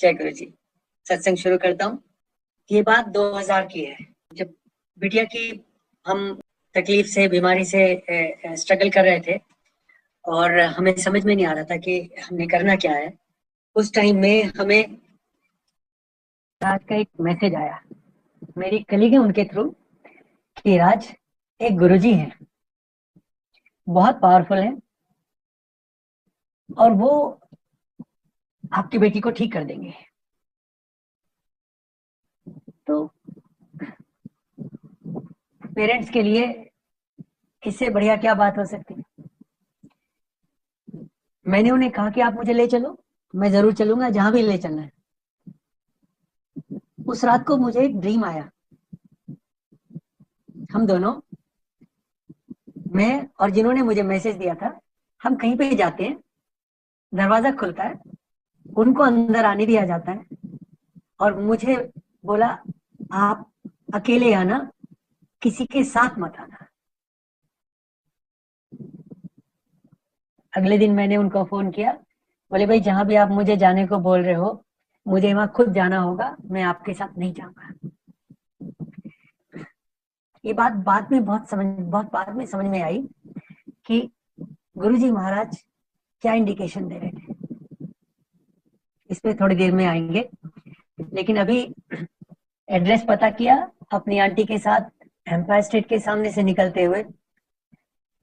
जय गुरु जी। सत्संग शुरू करता हूँ। ये बात 2000 की है, जब बिटिया की हम तकलीफ से, बीमारी से स्ट्रगल कर रहे थे और हमें समझ में नहीं आ रहा था कि हमने करना क्या है। उस टाइम में हमें राज का एक मैसेज आया, मेरी कलीग है उनके थ्रू, कि राज एक गुरुजी हैं, बहुत पावरफुल है और वो आपकी बेटी को ठीक कर देंगे। तो पेरेंट्स के लिए इससे बढ़िया क्या बात हो सकती है। मैंने उन्हें कहा कि आप मुझे ले चलो, मैं जरूर चलूंगा जहां भी ले चलना है। उस रात को मुझे एक ड्रीम आया। हम दोनों, मैं और जिन्होंने मुझे मैसेज दिया था, हम कहीं पे जाते हैं, दरवाजा खुलता है, उनको अंदर आने दिया जाता है और मुझे बोला आप अकेले आना, किसी के साथ मत आना। अगले दिन मैंने उनको फोन किया, बोले भाई जहां भी आप मुझे जाने को बोल रहे हो, मुझे वहां खुद जाना होगा, मैं आपके साथ नहीं जाऊंगा। ये बात बहुत बाद में समझ में आई कि गुरुजी महाराज क्या इंडिकेशन दे रहे थे। इस पे थोड़ी देर में आएंगे, लेकिन अभी एड्रेस पता किया अपनी आंटी के साथ, एम्पायर स्टेट के सामने से निकलते हुए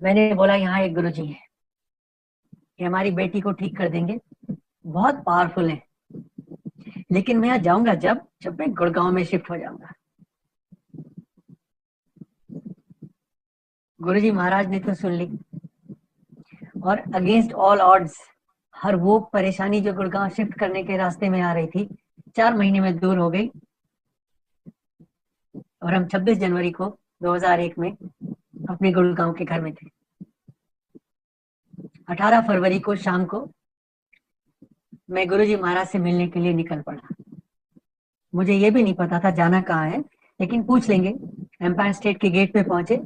मैंने बोला यहाँ एक गुरुजी है, ये हमारी बेटी को ठीक कर देंगे, बहुत पावरफुल है, लेकिन मैं यहाँ जाऊंगा जब जब मैं गुड़गांव में शिफ्ट हो जाऊंगा। गुरुजी महाराज ने तो सुन ली और अगेंस्ट ऑल ऑड्स हर वो परेशानी जो गुड़गांव शिफ्ट करने के रास्ते में आ रही थी, 4 महीने में दूर हो गई और हम 26 जनवरी को 2001 में अपने गुड़गांव के घर में थे। 18 फरवरी को शाम को मैं गुरुजी महाराज से मिलने के लिए निकल पड़ा। मुझे ये भी नहीं पता था जाना कहाँ है, लेकिन पूछ लेंगे। एम्पायर स्टेट के गेट पे पहुंचे,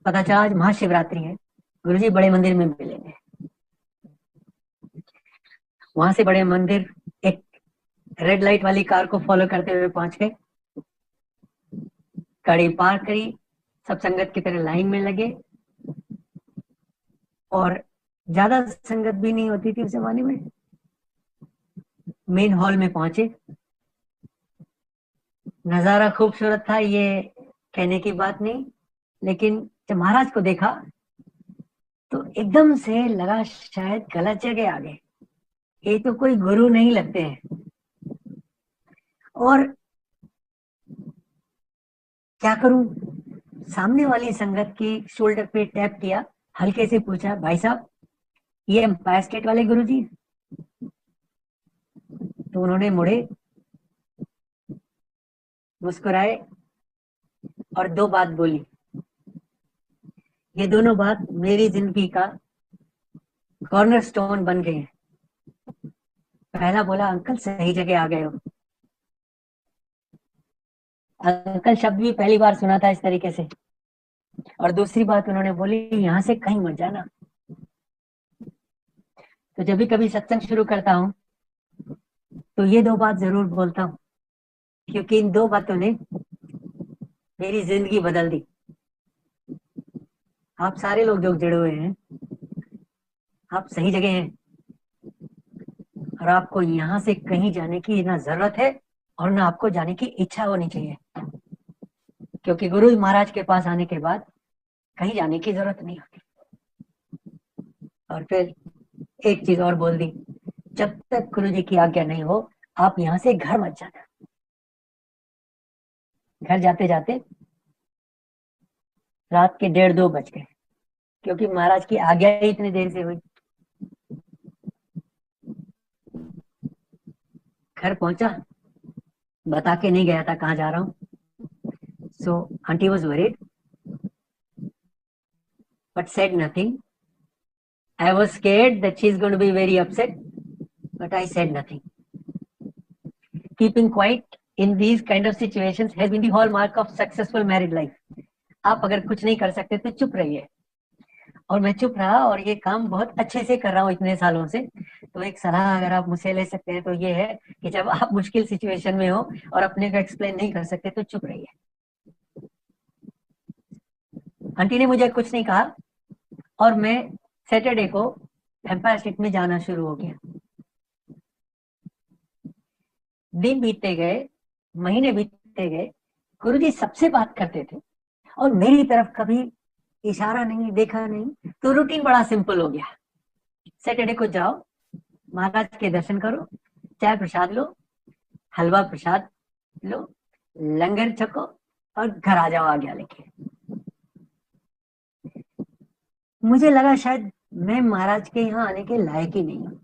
पता चला आज महाशिवरात्रि है, गुरुजी बड़े मंदिर में मिलेंगे। वहां से बड़े मंदिर एक रेड लाइट वाली कार को फॉलो करते हुए पहुंच गए, गाड़ी पार करी, सब संगत की तरह लाइन में लगे और ज्यादा संगत भी नहीं होती थी उस जमाने में। मेन हॉल में पहुंचे, नजारा खूबसूरत था, ये कहने की बात नहीं, लेकिन जब महाराज को देखा तो एकदम से लगा शायद गलत जगह आ गए, ये तो कोई गुरु नहीं लगते हैं। और क्या करूं, सामने वाली संगत की शोल्डर पे टैप किया, हल्के से पूछा भाई साहब ये एम्पायर स्टेट वाले गुरुजी? तो उन्होंने मुड़े, मुस्कुराए और 2 बात बोली। ये दोनों बात मेरी जिंदगी का कॉर्नर स्टोन बन गए हैं। पहला बोला अंकल सही जगह आ गए हो। अंकल शब्द भी पहली बार सुना था इस तरीके से। और दूसरी बात उन्होंने बोली यहाँ से कहीं मत जाना। तो जब भी कभी सत्संग शुरू करता हूँ तो ये 2 बात जरूर बोलता हूँ, क्योंकि इन 2 बातों ने मेरी जिंदगी बदल दी। आप सारे लोग जो जुड़े हुए हैं, आप सही जगह हैं और आपको यहाँ से कहीं जाने की ना जरूरत है और ना आपको जाने की इच्छा होनी चाहिए, क्योंकि गुरु महाराज के पास आने के बाद कहीं जाने की जरूरत नहीं होती। और फिर एक चीज और बोल दी, जब तक गुरु जी की आज्ञा नहीं हो आप यहाँ से घर मत जाना। घर जाते जाते रात के 1:30-2 बज गए, क्योंकि महाराज की आज्ञा ही इतनी देर से हुई। घर पहुंचा, बता के नहीं गया था कहाँ जा रहा हूँ। So aunty was worried but said nothing. I was scared that she's going to be very upset, but I said nothing. Keeping quiet in these kind of situations has been the hallmark of successful married life. आप अगर कुछ नहीं कर सकते तो चुप रहिए, और मैं चुप रहा और ये काम बहुत अच्छे से कर रहा हूँ इतने सालों से। तो एक सलाह अगर आप मुझसे ले सकते हैं तो ये है कि जब आप मुश्किल सिचुएशन में हो और अपने को एक्सप्लेन नहीं कर सकते तो चुप रहिए। आंटी ने मुझे कुछ नहीं कहा और मैं सैटरडे को एम्पायर स्टेट में जाना शुरू हो गया। दिन बीतते गए, महीने बीतते गए, गुरुजी सबसे बात करते थे और मेरी तरफ कभी इशारा नहीं, देखा नहीं। तो रूटीन बड़ा सिंपल हो गया। सैटरडे को जाओ, महाराज के दर्शन करो, चाय प्रसाद लो, हलवा प्रसाद लो, लंगर छको और घर आ जाओ आज्ञा लेके। मुझे लगा शायद मैं महाराज के यहाँ आने के लायक ही नहीं हूँ।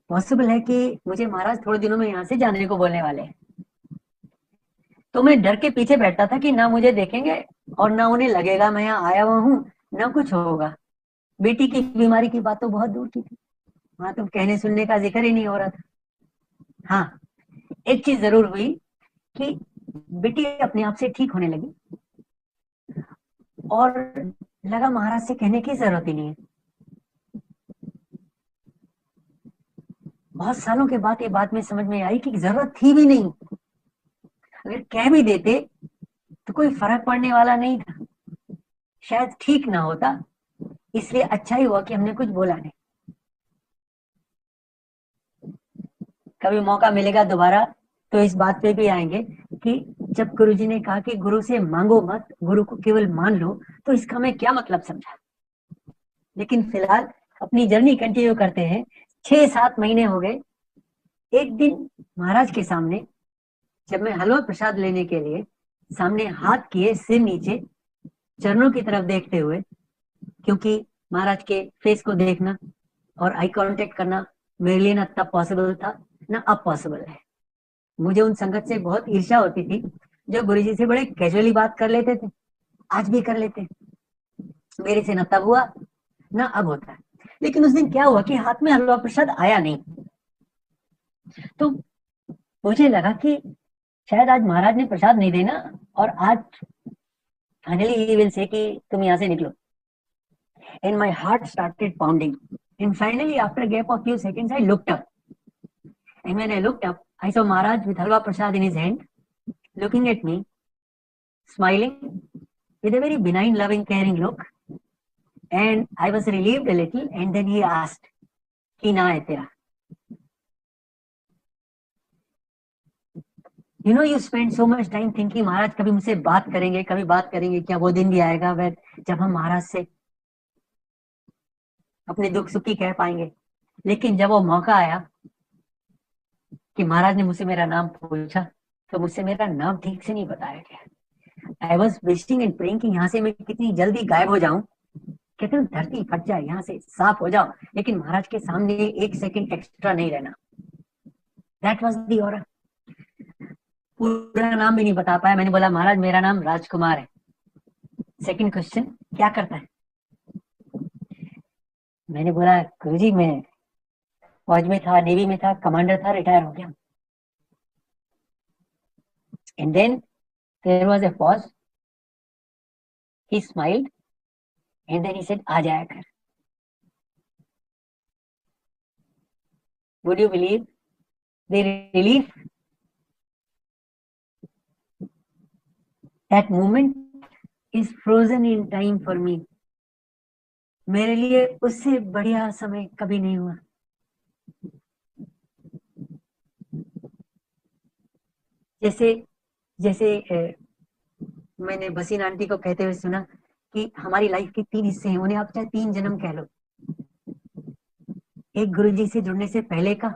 पॉसिबल है कि मुझे महाराज थोड़े दिनों में यहाँ से जाने को बोलने वाले हैं। तो मैं डर के पीछे बैठता था कि ना मुझे देखेंगे और ना उन्हें लगेगा मैं यहाँ आया हुआ हूँ, ना कुछ होगा। बेटी की बीमारी की बात तो बहुत दूर की थी, वहां तो कहने सुनने का जिक्र ही नहीं हो रहा था। हाँ, एक चीज जरूर हुई कि बेटी अपने आप से ठीक होने लगी और लगा महाराज से कहने की जरूरत ही नहीं है। बहुत सालों के बाद ये बात में समझ में आई कि जरूरत थी भी नहीं। अगर कह भी देते तो कोई फर्क पड़ने वाला नहीं था, शायद ठीक ना होता। इसलिए अच्छा ही हुआ कि हमने कुछ बोला नहीं। कभी मौका मिलेगा दोबारा तो इस बात पे भी आएंगे कि जब गुरुजी ने कहा कि गुरु से मांगो मत, गुरु को केवल मान लो, तो इसका मैं क्या मतलब समझा। लेकिन फिलहाल अपनी जर्नी कंटिन्यू करते हैं। 6-7 महीने हो गए। एक दिन महाराज के सामने जब मैं हलवा प्रसाद लेने के लिए सामने हाथ किए, सिर नीचे, चरणों की तरफ देखते हुए, क्योंकि महाराज के फेस को देखना और आई कांटेक्ट करना मेरे लिए ना तब पॉसिबल था ना अब पॉसिबल है। मुझे उन संगत से बहुत ईर्ष्या होती थी जो गुरुजी से बड़े कैजुअली बात कर लेते थे, आज भी कर लेते। मेरे से ना तब हुआ ना अब होता है। लेकिन उस दिन क्या हुआ कि हाथ में हलवा प्रसाद आया नहीं। तो मुझे लगा कि शायद आज महाराज ने प्रसाद नहीं देना और आज फाइनली ही विल से कि तुम यहाँ से निकलो। And my heart started pounding. And finally, after a gap of few seconds, I looked up. And when I looked up, I saw Maharaj with Halwa Prasad in his hand, looking at me, smiling with a very benign, loving, caring look. And I was relieved a little. And then he asked, "Ki na hai tera?" You spend so much time thinking, महाराज कभी मुझसे बात करेंगे, कभी बात करेंगे, क्या वो दिन भी आएगा वह जब हम महाराज से अपने दुख सुख की कह पाएंगे। लेकिन जब वो मौका आया कि महाराज ने मुझसे मेरा नाम पूछा तो मुझसे मेरा नाम ठीक से नहीं बताया गया। I was wishing and praying कि यहाँ से मैं कितनी जल्दी गायब हो जाऊं, कहते हैं धरती फट जाए, यहाँ से साफ हो जाओ, लेकिन महाराज के सामने 1 सेकंड एक्स्ट्रा नहीं रहना। That was the aura. पूरा नाम भी नहीं बता पाया। मैंने बोला महाराज मेरा नाम राजकुमार है। सेकंड क्वेश्चन, क्या करता है? मैंने बोला गुरुजी मैं फौज में था, नेवी में था, कमांडर था, रिटायर हो गया। And then there was a pause, he smiled and then he said आ जाया कर। Would you believe the relief? That moment is frozen in time for me. मेरे लिए उससे बढ़िया समय कभी नहीं हुआ। जैसे जैसे मैंने बसीन आंटी को कहते हुए सुना कि हमारी लाइफ के 3 हिस्से हैं, उन्हें आप चाहे 3 जन्म कह लो। एक गुरुजी से जुड़ने से पहले का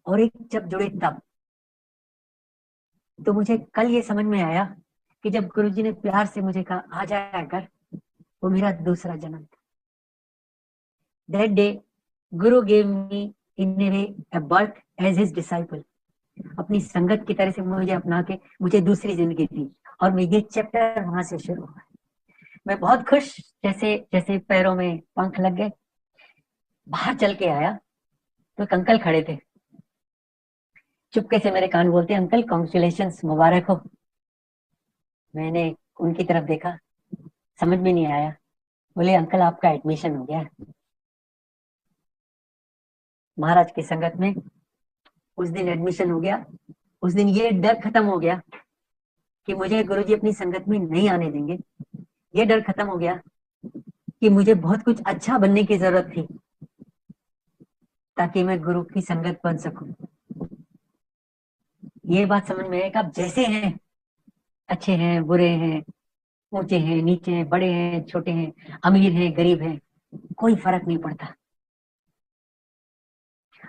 और एक जब जुड़े तब। तो मुझे कल ये समझ में आया कि जब गुरुजी ने प्यार से मुझे कहा आ जाया कर, वो मेरा दूसरा जन्म था। That day guru gave me in a way a birth as his disciple. अपनी संगत की तरह से मुझे अपना के मुझे दूसरी जिंदगी दी और मैं ये चैप्टर वहां से शुरू हुआ। मैं बहुत खुश, जैसे जैसे पैरों में पंख लग गए। बाहर चल के आया तो एक अंकल खड़े थे, चुपके से मेरे कान बोलते अंकल कॉन्ग्रेचुलेशंस, मुबारक हो। मैंने उनकी तरफ देखा, समझ में नहीं आया। बोले अंकल आपका एडमिशन हो गया। महाराज की संगत में। उस दिन एडमिशन हो गया। उस दिन ये डर खत्म हो गया कि मुझे गुरुजी अपनी संगत में नहीं आने देंगे। ये डर खत्म हो गया कि मुझे बहुत कुछ अच्छा बनने की जरूरत थी ताकि मैं गुरु की संगत बन सकूं। ये बात समझ में है कि आप जैसे हैं, अच्छे हैं, बुरे हैं, ऊंचे हैं, नीचे हैं, बड़े हैं, छोटे हैं, अमीर हैं, गरीब हैं, कोई फर्क नहीं पड़ता।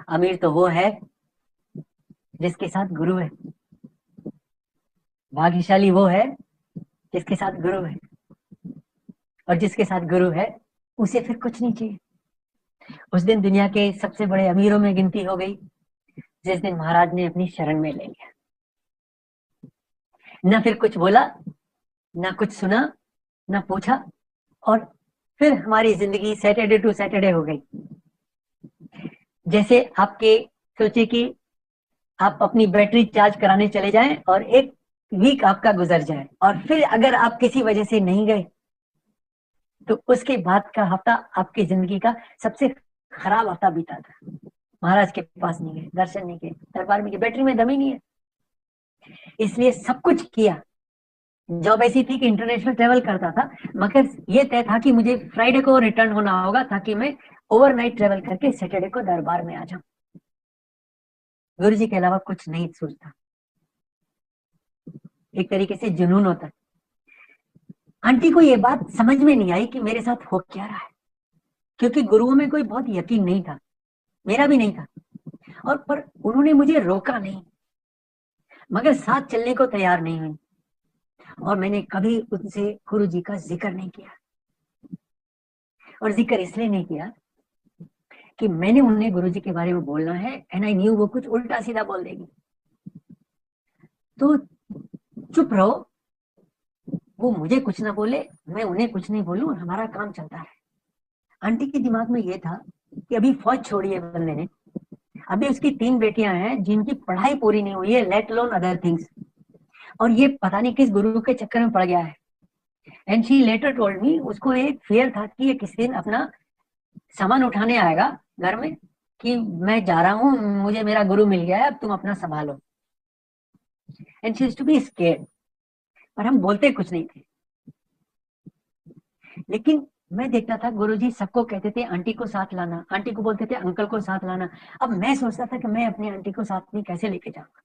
अमीर तो वो है जिसके साथ गुरु है। भाग्यशाली वो है जिसके साथ गुरु है। और जिसके साथ गुरु है उसे फिर कुछ नहीं चाहिए। उस दिन दुनिया के सबसे बड़े अमीरों में गिनती हो गई जिस दिन महाराज ने अपनी शरण में ले लिया। ना फिर कुछ बोला, ना कुछ सुना, ना पूछा, और फिर हमारी जिंदगी सैटरडे टू सैटरडे हो गई। जैसे आपके सोचे कि आप अपनी बैटरी चार्ज कराने चले जाएं और एक वीक आपका गुजर जाए और फिर अगर आप किसी वजह से नहीं गए तो उसके बाद का हफ्ता आपकी जिंदगी का सबसे खराब हफ्ता बीता था। महाराज के पास नहीं गए, दर्शन नहीं किए, दरबार में गए, बैटरी में दम ही नहीं है। इसलिए सब कुछ किया। जॉब ऐसी थी कि इंटरनेशनल ट्रेवल करता था, मगर ये तय था कि मुझे फ्राइडे को रिटर्न होना होगा ताकि मैं ओवरनाइट ट्रेवल करके सैटरडे को दरबार में आ जाऊं। गुरु जी के अलावा कुछ नहीं सोचता। एक तरीके से जुनून होता है। आंटी को ये बात समझ में नहीं आई कि मेरे साथ हो क्या रहा है, क्योंकि गुरुओं में कोई बहुत यकीन नहीं था, मेरा भी नहीं था। और पर उन्होंने मुझे रोका नहीं, मगर साथ चलने को तैयार नहीं हुई। और मैंने कभी उनसे गुरु जी का जिक्र नहीं किया। और जिक्र इसलिए नहीं किया कि मैंने उन्हें गुरु जी के बारे में बोलना है एंड आई न्यू वो कुछ उल्टा सीधा बोल देगी। तो चुप रहो, वो मुझे कुछ ना बोले, मैं उन्हें कुछ नहीं बोलूं, और हमारा काम चलता है। आंटी के दिमाग में ये था कि अभी फौज छोड़ी है बंदे ने, अभी उसकी 3 बेटियां हैं जिनकी पढ़ाई पूरी नहीं हुई है, लेट अलोन अदर थिंग्स, और ये पता नहीं किस गुरु के चक्कर में पड़ गया है। And she later told me, उसको एक फियर था कि ये किसी दिन अपना सामान उठाने आएगा घर में, कि मैं जा रहा हूँ, मुझे मेरा गुरु मिल गया है, अब तुम अपना संभालो। And she used to be scared. पर हम बोलते कुछ नहीं थे। लेकिन मैं देखता था गुरुजी सबको कहते थे आंटी को साथ लाना, आंटी को बोलते थे अंकल को साथ लाना। अब मैं सोचता था कि मैं अपनी आंटी को साथ में कैसे लेके जाऊंगा।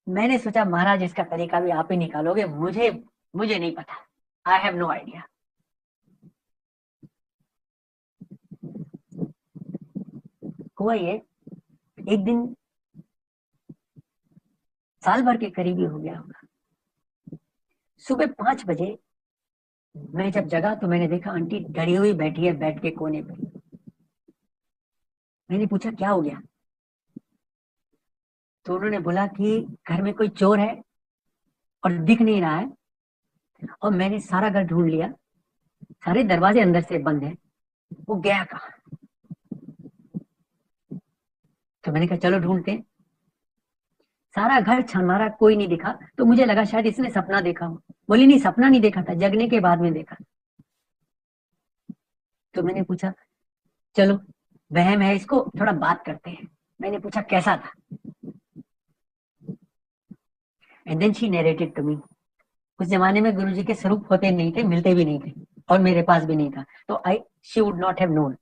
मैंने सोचा महाराज इसका तरीका भी आप ही निकालोगे, मुझे मुझे नहीं पता, आई हैव नो आइडिया। हुआ ये, एक दिन साल भर के करीब ही हो गया होगा, सुबह 5 बजे मैं जब जगा तो मैंने देखा आंटी डरी हुई बैठी है बेड के कोने पे। मैंने पूछा क्या हो गया, तो उन्होंने बोला कि घर में कोई चोर है और दिख नहीं रहा है, और मैंने सारा घर ढूंढ लिया, सारे दरवाजे अंदर से बंद है, वो गया कहाँ। तो मैंने कहा चलो ढूंढते हैं। सारा घर छान मारा, कोई नहीं दिखा, तो मुझे लगा शायद इसने सपना देखा हो। बोली नहीं, सपना नहीं देखा था, जगने के बाद में देखा। तो मैंने पूछा चलो वहम है, इसको थोड़ा बात करते हैं। मैंने पूछा कैसा था, and then she narrated to me. उस जमाने में गुरुजी के स्वरूप होते नहीं थे, मिलते भी नहीं थे, और मेरे पास भी नहीं था, तो I she would not have known.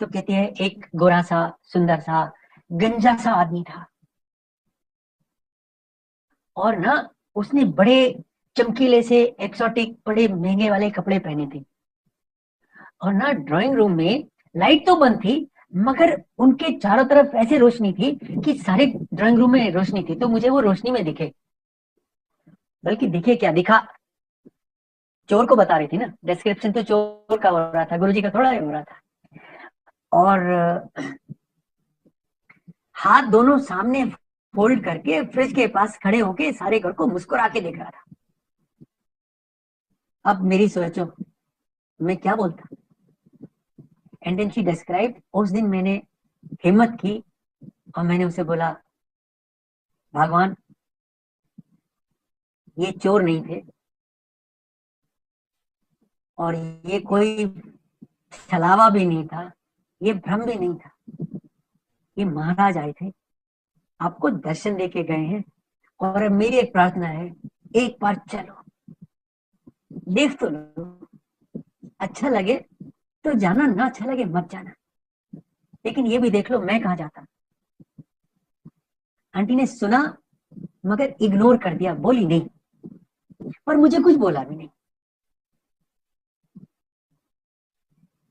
तो कहती है एक गोरा सा, सुंदर सा, गंजा सा आदमी था, और ना उसने बड़े चमकीले से एक्सोटिक बड़े महंगे वाले कपड़े पहने थे, और ना ड्राइंग रूम में लाइट तो बंद थी, मगर उनके चारों तरफ ऐसे रोशनी थी कि सारे ड्राइंग रूम में रोशनी थी, तो मुझे वो रोशनी में दिखे। बल्कि दिखे क्या दिखा, चोर को बता रही थी ना, डिस्क्रिप्शन तो चोर का हो रहा था, गुरुजी का थोड़ा ही हो रहा था। और हाथ दोनों सामने फोल्ड करके फ्रिज के पास खड़े होके सारे घर को मुस्कुरा के देख रहा था। अब मेरी सोचो मैं क्या बोलता। एंड देन शी डिस्क्राइब, उस दिन मैंने हिम्मत की और मैंने उसे बोला भगवान ये चोर नहीं थे, और ये कोई छलावा भी नहीं था, ये भ्रम भी नहीं था। ये महाराज आए थे, आपको दर्शन देके गए हैं, और अब मेरी एक प्रार्थना है, एक बार चलो देख तो लो, अच्छा लगे तो जाना, ना अच्छा लगे मत जाना, लेकिन ये भी देख लो मैं कहाँ जाता। आंटी ने सुना मगर इग्नोर कर दिया, बोली नहीं, पर मुझे कुछ बोला भी नहीं।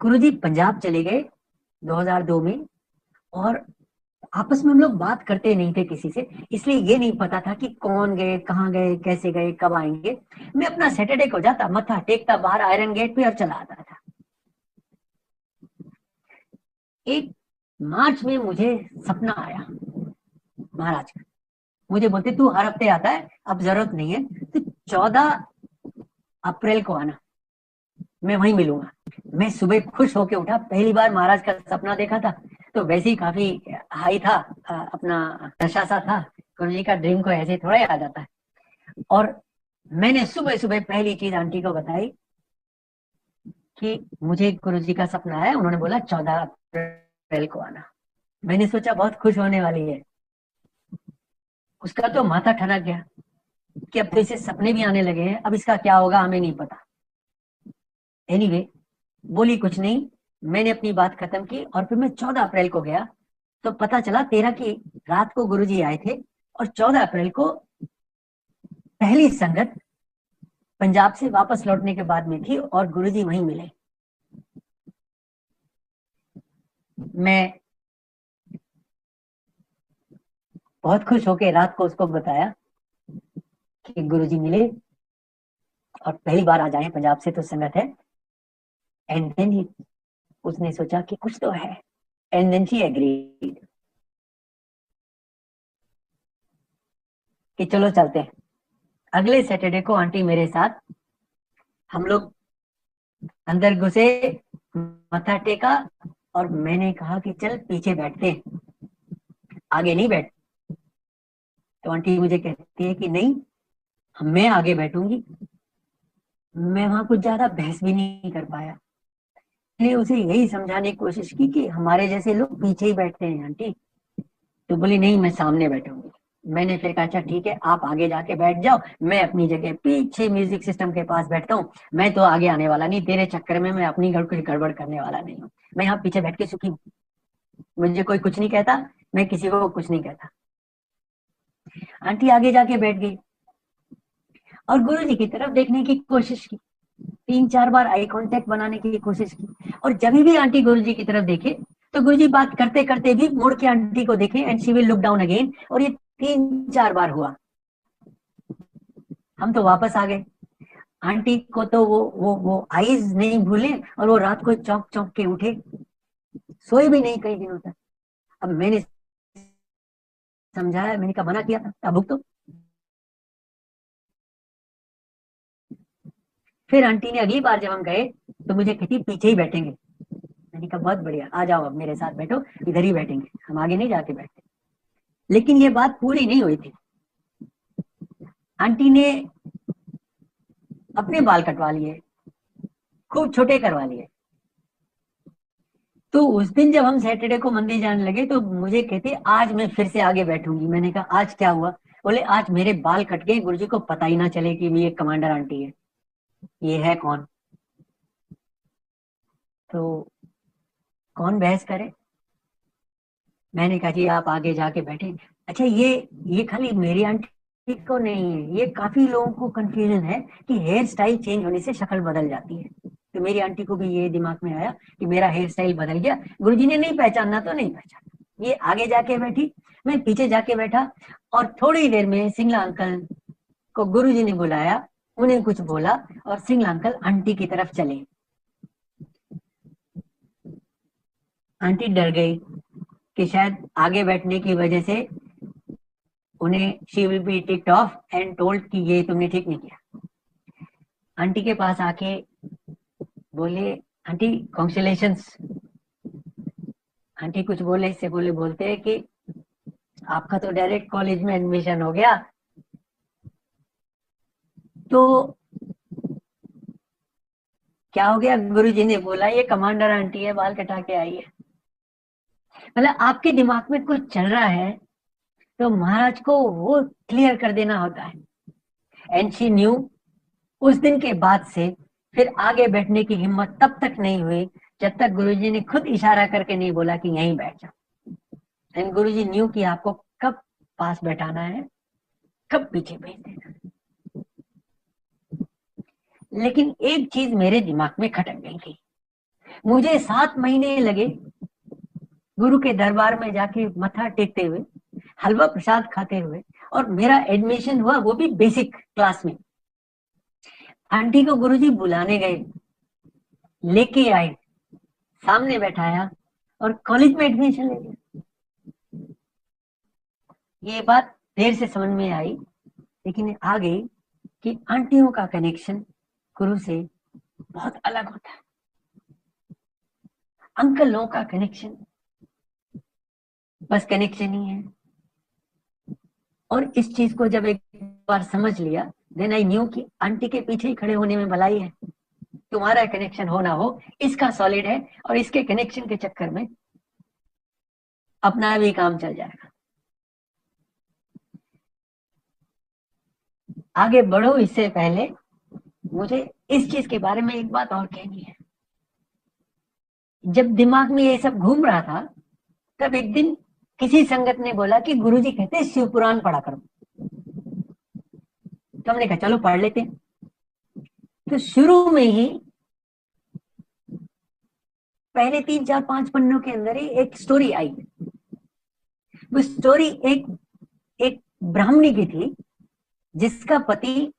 गुरुजी पंजाब चले गए 2002 में, और आपस में हम लोग बात करते नहीं थे किसी से, इसलिए ये नहीं पता था कि कौन गए, कहाँ गए, कैसे गए, कब आएंगे। मैं अपना सैटरडे को जाता, मत्था टेकता बाहर आयरन गेट पे और चला आता था। एक मार्च में मुझे सपना आया महाराज का। मुझे बोलते तू हर हफ्ते आता है, अब जरूरत नहीं है, तो 14 अप्रैल को आना, मैं वहीं मिलूंगा। मैं सुबह खुश होके उठा, पहली बार महाराज का सपना देखा था, तो वैसे ही काफी हाई था, अपना नशा सा था। गुरु जी का ड्रीम को ऐसे थोड़ा याद आता है। और मैंने सुबह सुबह पहली चीज आंटी को बताई कि मुझे गुरु जी का सपना है, उन्होंने बोला 14 अप्रैल को आना। मैंने सोचा बहुत खुश होने वाली है, उसका तो माथा ठनक गया कि अब तो इसे सपने भी आने लगे हैं, अब इसका क्या होगा हमें नहीं पता। एनीवे, बोली कुछ नहीं, मैंने अपनी बात खत्म की, और फिर मैं 14 अप्रैल को गया, तो पता चला 13 की रात को गुरुजी आए थे, और 14 अप्रैल को पहली संगत पंजाब से वापस लौटने के बाद में थी, और गुरुजी वहीं मिले। मैं बहुत खुश होकर रात को उसको बताया कि गुरुजी मिले, और पहली बार आ जाए पंजाब से तो संगत है। एंड देन उसने सोचा कि कुछ तो है, एंड देन शी एग्रीड कि चलो चलते हैं। अगले सैटरडे को आंटी मेरे साथ, हम लोग अंदर घुसे, मत्था टेका, और मैंने कहा कि चल पीछे बैठते हैं, आगे नहीं बैठ। तो आंटी मुझे कहती है कि नहीं, मैं आगे बैठूंगी। मैं वहां कुछ ज्यादा बहस भी नहीं कर पाया, इसलिए उसे यही समझाने की कोशिश की कि हमारे जैसे लोग पीछे ही बैठते हैं आंटी। तो बोली नहीं, मैं सामने बैठूंगी। मैंने फिर कहा अच्छा ठीक है, आप आगे जाके बैठ जाओ, मैं अपनी जगह पीछे म्यूजिक सिस्टम के पास बैठता हूँ। मैं तो आगे आने वाला नहीं, तेरे चक्कर में मैं अपनी घर कुछ गड़बड़ करने वाला नहीं हूँ। मैं यहाँ पीछे बैठ के सुखी हूँ, मुझे कोई कुछ नहीं कहता, मैं किसी को कुछ नहीं कहता। आंटी आगे जाके बैठ गई और गुरु जी की तरफ देखने की कोशिश की, 3-4 बार आई कांटेक्ट बनाने की कोशिश की, और जब भी आंटी गुरु जी की तरफ देखे तो गुरु जी बात करते करते भी मुड़ के आंटी को देखे, and she will look down again, और ये 3-4 बार हुआ। हम तो वापस आ गए। आंटी को तो वो आईज नहीं भूले, और वो रात को चौंक चौंक के उठे, सोए भी नहीं कई दिनों तक। अब मैंने समझाया, मैंने कहा मना किया था, अब भुगतो। फिर आंटी ने अगली बार जब हम गए तो मुझे कहती पीछे ही बैठेंगे। मैंने कहा बहुत बढ़िया, आ जाओ अब मेरे साथ बैठो, इधर ही बैठेंगे, हम आगे नहीं जाके बैठते। लेकिन ये बात पूरी नहीं हुई थी। आंटी ने अपने बाल कटवा लिए, खूब छोटे करवा लिए। तो उस दिन जब हम सैटरडे को मंदिर जाने लगे तो मुझे कहते आज मैं फिर से आगे बैठूंगी। मैंने कहा आज क्या हुआ? बोले आज मेरे बाल कट गए, गुरुजी को पता ही ना चले कि ये कमांडर आंटी है। ये है कौन? तो कौन बहस करे? मैंने कहा जी आप आगे जाके बैठे। अच्छा, ये खाली मेरी आंटी को नहीं है, ये काफी लोगों को कंफ्यूजन है कि हेयर स्टाइल चेंज होने से शक्ल बदल जाती है। तो मेरी आंटी को भी ये दिमाग में आया कि मेरा हेयर स्टाइल बदल गया, गुरुजी ने नहीं पहचाना तो नहीं पहचाना। ये आगे जाके बैठी, मैं पीछे जाके बैठा, और थोड़ी देर में सिंगला अंकल को गुरुजी ने बुलाया, उन्हें कुछ बोला, और सिंगला अंकल आंटी की तरफ चले। आंटी डर गई कि शायद आगे बैठने की वजह से उन्हें she will be ticked of and told कि ये तुमने ठीक नहीं किया। आंटी के पास आके बोले आंटी कॉन्ग्रेचुलेशंस। आंटी कुछ बोले, इससे बोलते हैं कि आपका तो डायरेक्ट कॉलेज में एडमिशन हो गया। तो क्या हो गया, गुरुजी ने बोला ये कमांडर आंटी है, बाल कटा के आई है। मतलब आपके दिमाग में कुछ चल रहा है तो महाराज को वो क्लियर कर देना होता है। And she knew. उस दिन के बाद से फिर आगे बैठने की हिम्मत तब तक नहीं हुई जब तक गुरुजी ने खुद इशारा करके नहीं बोला कि यहीं बैठ जाओ। एंड गुरुजी न्यू कि आपको कब पास बैठाना है, कब पीछे भेज देना। लेकिन एक चीज मेरे दिमाग में खटक गई थी। मुझे 7 महीने लगे गुरु के दरबार में जाके मत्था टेकते हुए, हलवा प्रसाद खाते हुए, और मेरा एडमिशन हुआ वो भी बेसिक क्लास में। आंटी को गुरुजी बुलाने गए, लेके आए, सामने बैठाया और कॉलेज में एडमिशन ले लिया। ये बात देर से समझ में आई, लेकिन आ गई कि आंटियों का कनेक्शन गुरु से बहुत अलग होता है। अंकलों का कनेक्शन बस कनेक्शन ही है। और इस चीज को जब एक बार समझ लिया, देन आई न्यू कि आंटी के पीछे ही खड़े होने में भलाई है। तुम्हारा कनेक्शन हो ना हो, इसका सॉलिड है, और इसके कनेक्शन के चक्कर में अपना भी काम चल जाएगा। आगे बढ़ो इससे पहले मुझे इस चीज के बारे में एक बात और कहनी है। जब दिमाग में ये सब घूम रहा था, तब एक दिन किसी संगत ने बोला कि गुरुजी कहते हैं शिव पुराण पढ़ा करो। तो हमने कहा चलो पढ़ लेते हैं। तो शुरू में ही पहले 3 4 5 पन्नों के अंदर ही एक स्टोरी आई। वो स्टोरी एक ब्राह्मणी की थी जिसका पति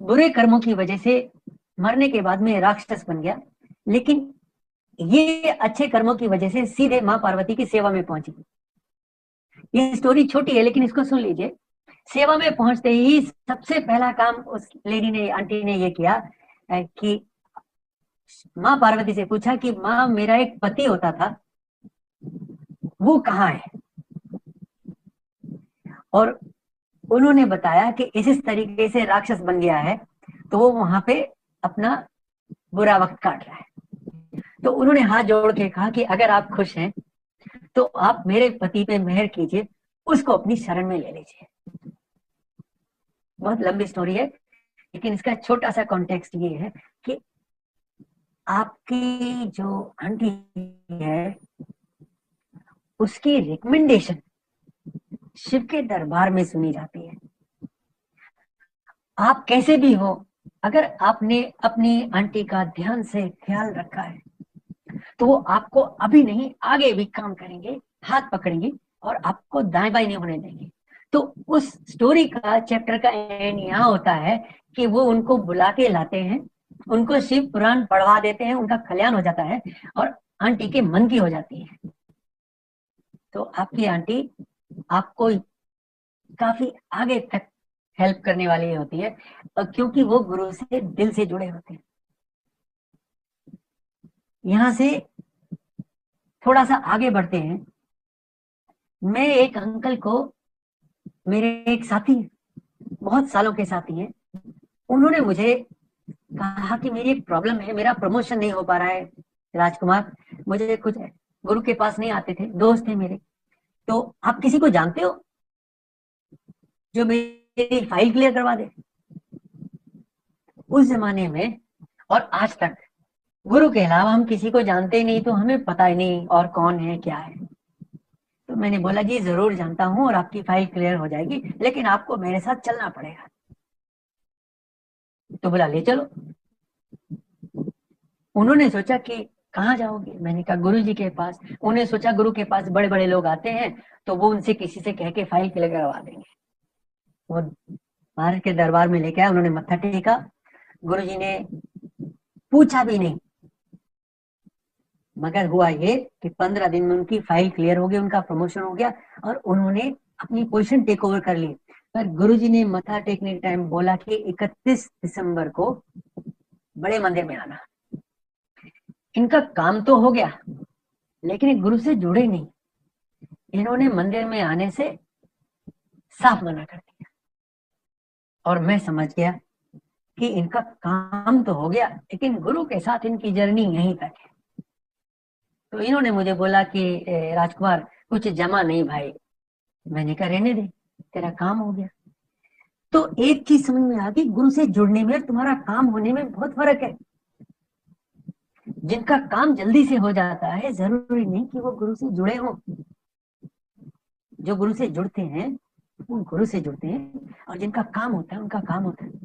बुरे कर्मों की वजह से मरने के बाद में राक्षस बन गया, लेकिन ये अच्छे कर्मों की वजह से सीधे मां पार्वती की सेवा में पहुंची। ये स्टोरी छोटी है लेकिन इसको सुन लीजिए। सेवा में पहुंचते ही सबसे पहला काम उस लेडी ने, आंटी ने ये किया कि मां पार्वती से पूछा कि मां मेरा एक पति होता था, वो कहाँ है? और उन्होंने बताया कि इस तरीके से राक्षस बन गया है, तो वो वहां पे अपना बुरा वक्त काट रहा है। तो उन्होंने हाथ जोड़ के कहा कि अगर आप खुश हैं तो आप मेरे पति पे मेहर कीजिए, उसको अपनी शरण में ले लीजिए। बहुत लंबी स्टोरी है, लेकिन इसका छोटा सा कॉन्टेक्स्ट ये है कि आपकी जो आंटी है उसकी रिकमेंडेशन शिव के दरबार में सुनी जाती है। आप कैसे भी हो, अगर आपने अपनी आंटी का ध्यान से ख्याल रखा है तो वो आपको अभी नहीं आगे भी काम करेंगे, हाथ पकड़ेंगे और आपको दाएं बाएं नहीं होने देंगे। तो उस स्टोरी का चैप्टर का एंड यहाँ होता है कि वो उनको बुला के लाते हैं, उनको शिव पुराण पढ़वा देते हैं, उनका कल्याण हो जाता है और आंटी के मन की हो जाती है। तो आपकी आंटी आपको काफी आगे तक हेल्प करने वाली होती है, क्योंकि वो गुरु से दिल से जुड़े होते हैं। यहां से थोड़ा सा आगे बढ़ते हैं। मैं एक अंकल को, मेरे एक साथी, बहुत सालों के साथी हैं, उन्होंने मुझे कहा कि मेरी एक प्रॉब्लम है, मेरा प्रमोशन नहीं हो पा रहा है राजकुमार, मुझे कुछ गुरु के पास नहीं आते थे, दोस्त थे मेरे, तो आप किसी को जानते हो जो मेरी फाइल क्लियर करवा दे? उस जमाने में और आज तक गुरु के अलावा हम किसी को जानते ही नहीं, तो हमें पता ही नहीं और कौन है क्या है। तो मैंने बोला जी जरूर जानता हूं और आपकी फाइल क्लियर हो जाएगी, लेकिन आपको मेरे साथ चलना पड़ेगा। तो बोला ले चलो। उन्होंने सोचा कि कहाँ जाओगे? मैंने कहा गुरु जी के पास। उन्हें सोचा गुरु के पास बड़े बड़े लोग आते हैं तो वो उनसे किसी से कह के फाइल क्लियर करवा देंगे। वो महाराज के दरबार में लेके आया, उन्होंने मत्था टेका, गुरु जी ने पूछा भी नहीं, मगर हुआ ये कि 15 दिन में उनकी फाइल क्लियर हो गई, उनका प्रमोशन हो गया और उन्होंने अपनी पोजीशन टेक ओवर कर ली। पर गुरुजी ने मत्था टेकने के टाइम बोला कि 31 दिसंबर को बड़े मंदिर में आना। इनका काम तो हो गया, लेकिन गुरु से जुड़े नहीं। इन्होंने मंदिर में आने से साफ मना कर दिया और मैं समझ गया कि इनका काम तो हो गया, लेकिन गुरु के साथ इनकी जर्नी यहीं तक है। तो इन्होंने मुझे बोला कि राजकुमार कुछ जमा नहीं भाई। मैंने कहा रहने दे, तेरा काम हो गया। तो एक चीज समझ में आ गई, गुरु से जुड़ने में तुम्हारा काम होने में बहुत फर्क है। जिनका काम जल्दी से हो जाता है जरूरी नहीं कि वो गुरु से जुड़े हों। जो गुरु से जुड़ते हैं वो गुरु से जुड़ते हैं, और जिनका काम होता है उनका काम होता है।